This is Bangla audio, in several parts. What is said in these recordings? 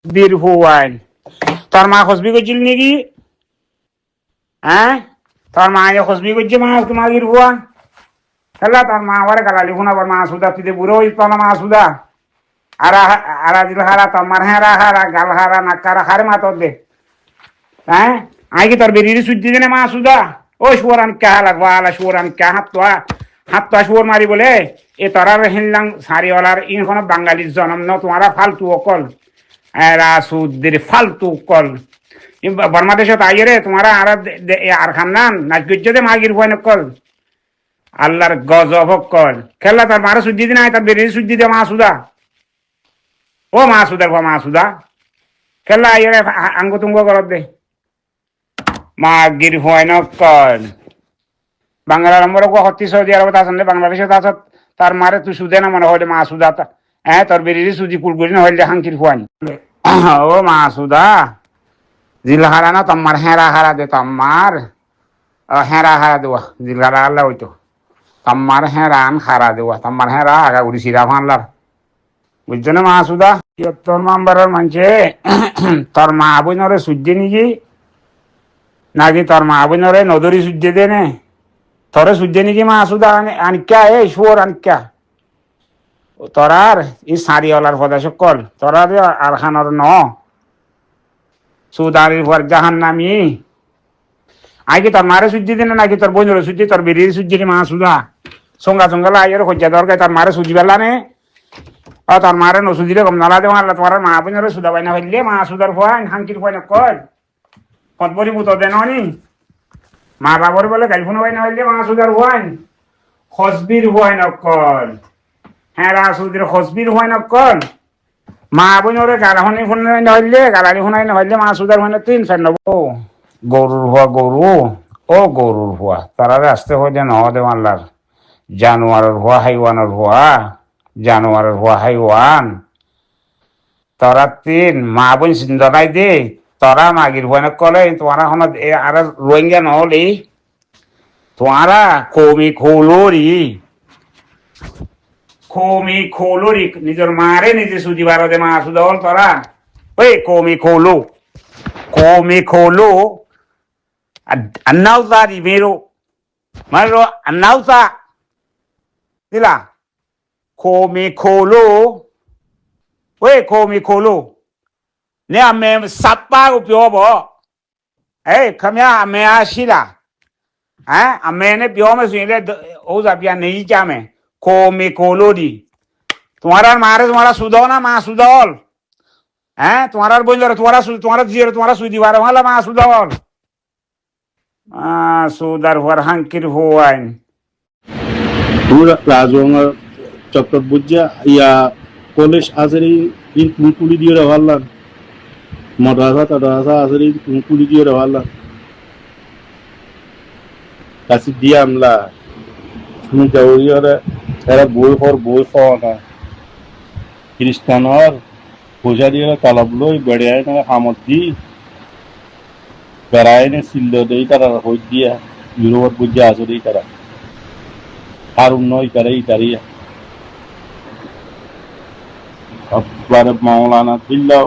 বীর হুয়াইন তোর মা খসবি করছিল নাকি? হ্যাঁ, তোর মা খসবি করছে মাগির হুয়া খেলা তোর মা আবার গালালি শোনাবার মা সুদা তুই বুড়ো হইত না মা সুদা আরা দিল হারা তোমার হেরা হারা গাল হারা নাকারা হারে মাতর দে। হ্যাঁ, আই কি তোর বেরিয়ে সুজি দে মা সুদা ও শুয়ারান কাহা লাগবা আলা শুয়ারান কাহা হাত তো শুয়ার মারি বলে এ তোরার হিনলাং সারিওয়ালার ইনখন বাঙালির জন্ম ন তোমারা ফালতু অকল এরা সুদের ফালতু কল বাংলাদেশত আইরে তোমারা আর খান্নান নাচ দে মাগির ভয় নকল আল্লাহর গজব কল খেলা তার মারা সুজি দিন তার বেরিয়ে সুজি দে মা সুদা ও মা সুদার মা সুদা খেলা আইরে আঙ্গ তুঙ্গ করত দে মাগির ভয় নকল বাংলার নম্বর হত্তি সৌদি আরবত আসলে বাংলাদেশত আসত তার মারে তুই সুদে না মনে হইলে মা সুদা হ্যাঁ তোর বেরিয়ে সুজি পুলগুলি না হইলে হাঙ্কির খুয়ানি ও মা সুদা জিল হারা না তোমার হেরা হারা দে তোমার হেরা হারা দেওয়া জিল হারা আল্লাহ হইতো তোমার হেরান হারা দেওয়া তোমার হেরা আগা উড়ি সিরা ফানলার বুঝছো না মা সুদা তোর মাম্বারের মানছে তোর মা বোনরে সূর্য নিকি নাকি তোর মা বোনরে নদরি সূর্য দে নে তোরে সূর্য নিকি মা সুদা আনিকা এ শুয়োর আনিকা তোরার এই সারিওয়ালার পদা সকল তোরার আর খানোর ন সুদারির পর জাহান নামি আগে তোর মারে সূর্য দিন নাকি তোর বোনের সূর্য তোর বেরিয়ে সূর্য মা সুদা সঙ্গা সঙ্গা লাইয়ের খোঁজা দরকার তোর মারে সুজি বেলা নে তোর মারে নসুজিরে কম নালা দেওয়া তোমার মা বোনের সুদা বাইনা হইলে মা সুদার ফোয়াইন হাঙ্কির ফোয়াইন কল কতবরি বুতো দেন মা বাবর বলে গাইফোন বাইনা হইলে মা সুদার ফোয়াইন খসবির ফোয়াইন কল হ্যাঁ সুদির খসবির ফোয়াইন কল মা বোনরে গালাহনি ফোন হইলে গালালি ফোনাই নহইলে মা সুদার ফোয়াইন তিন ফের নব গরুর ভুয়া গরু ও গরুর ভুয়া তারারে আসতে হইলে নহ দে মাল্লার জানোয়ারের ভুয়া হাইওয়ানের ভুয়া জানোয়ারের ভুয়া হাইওয়ান তোরা তিন মা বোন চিন্তাই দে তোরা মাগির ভুয়া কলে তোমারা হন আর রোহিঙ্গা নহলি তোমারা কমি খোলরি নিজের মারে নিজে সুজি বারো দে মা সুদা হল তোরা ওই কমি খোলো annauza rimero maro annauza dila come kholo ne ame sappa ko pyo bo khamya ame ashila ame ne pyo ma so yin le ouza pya nahi cha me come kholo di तुम्हारा सुधो ना मा सुधोल तुम्हारा बोल तुम्हारा सुधी बार वाला मा सुधोल সুদার হওয়ার হাঙ্কির হওয়াইন রাজবঙ্গ চক্কর বুঝা ইয়া কলেজ আসেরি ইন কুলি দিয়ে রাখলাম মাদ্রাসা আসেরি কুলি দিয়ে রাখলাম কাছে দিয়ে আমলা শুনে যাওয়ারে এরা বই না খ্রিস্টানর পূজা দিয়ে তালাব লই বেড়ে আয় না হামত দি বেড়ায়নে সিল্ল দেই তারা হই দিয়া ইউরোপ বুঝে আসলেই তারা আর নয় তারা ইতারিয়া আব্বার মাওলানা বিল্লাহ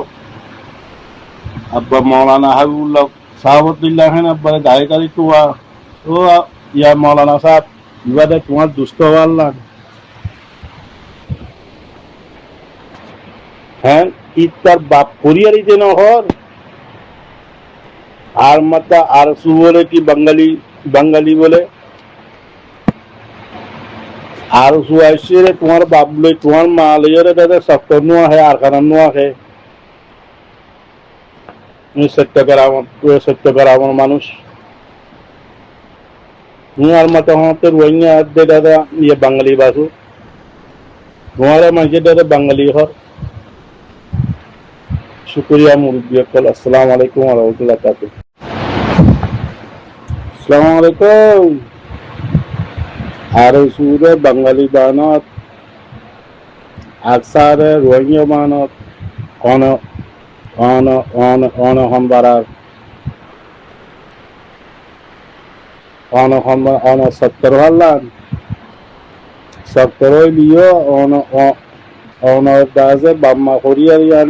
আব্বা মাওলানা হাবিবুল্লাহ সাহাবতুল্লাহ হেন আব্বার দায়িকারি তোয়া ও ইয়া মাওলানা সাহেব বিবাদে তোমার দুষ্ট আল্লাহ হ্যাঁ ইতার বাপ পরিয়ারি যেন হর আর মাতা আর সুবলে কি বাঙালি বলে আর সুয়াইছে তোমার বাপ লই তোমার মা লইরে দাদা সত্য নোয়া হে আর কারণ নোয়া হে সত্য করামন মানুষ আর মাতা হতে রোহিঙ্গা দে দাদা ইয়ে বাঙালি বাসু তোমারা মাঝে দাদা বাঙালি হর শুকরিয়া মুরব্বী কল আসসালামু আলাইকুম ওয়া রাহমাতুল্লাহি ওয়া বারাকাতুহু আসসালামু আলাইকুম আর সুরে বাঙালি বানত আকসার রোহিঙ্গা বানত অন হমবারার অন সত্তর হাল্লান সত্তর লিও অন দাজে বাম্মা করিয়ারিয়ান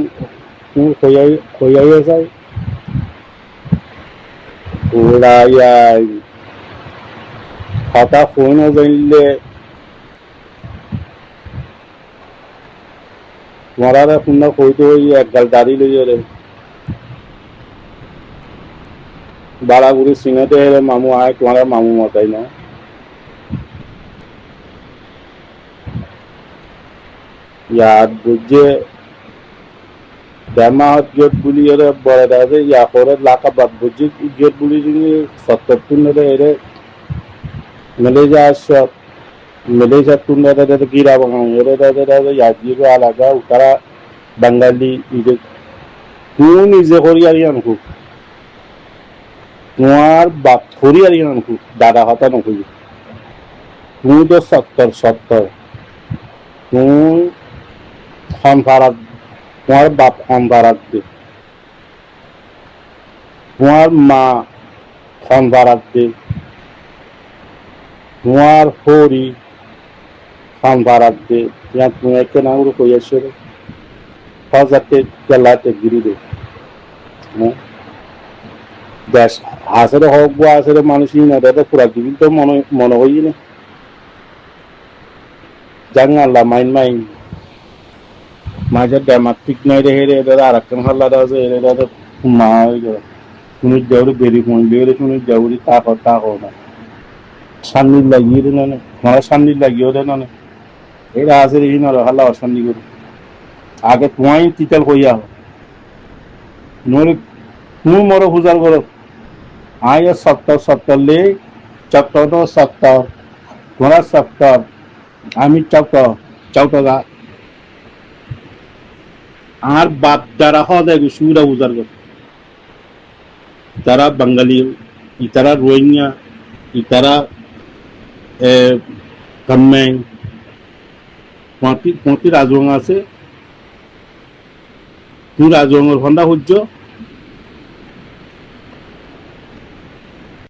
তুই হইয়াই যায় ওরা কথা ফোন জানলে মরারে শুননা কইতে হই একগাল গাড়ি লইয়া রে বাড়াগুড়ি সিংহতে হেরে মামু আয় তোমার মামু মতাই না ইয়াদ বুঝে বেমাহত গেট বুলি এরে বড় দাদে ইয়া করে লাকা বাদ বুঝে গেট বুলি যদি 70 টুনরে এরে Malaysia tunda da gira bang ere da ya jiru alaga utara Bengali ide কোন ইজে হরিয়ারিয়ান কু তোমার বাপ হরিয়ারিয়ান কু দাদা হতা নকুই তুমি তো 70 তুমি খান ফারাত তোমার বাপ খান ফারাত দে তোমার মা খান ফারাত দে তোমার হরি খান ফারাত দে ইয়া তুমি একে না উড়ো কই আসে রে ফাজাতে গলাতে গিরি দে দেশ আসলে হোক বা আসলে মানুষই না দাদা পুরা দিবি তো মনে হই না জাঙ্গালা মাইন মাঝে ড্যামাটিক নাই রে রে দাদা আরেকজন হাল্লা দাও যে রে দাদা মা হই গেল তুমি দেউরি বেরি কোন বেরি তুমি দেউরি তা না সান্নি লাগিয়ে রে না মারা সান্নি লাগিয়ে রে না এরা আসলে এই না হাল্লা অশান্তি করে আগে তোমায় তিতাল কইয়া নইলে তুমি মরো পূজার করো আয় 70 লে চক্র তো 70 তোমার 70 আমি চৌটা আর বাপ যারা হদে সুরা পূজার করো যারা বাঙালি ইতারা রোহিঙ্গা ইতারা কামেং পঁয়ত্রিশ রাজবং আছে তুই রাজবঙ্গের ফন্দা খুঁজছ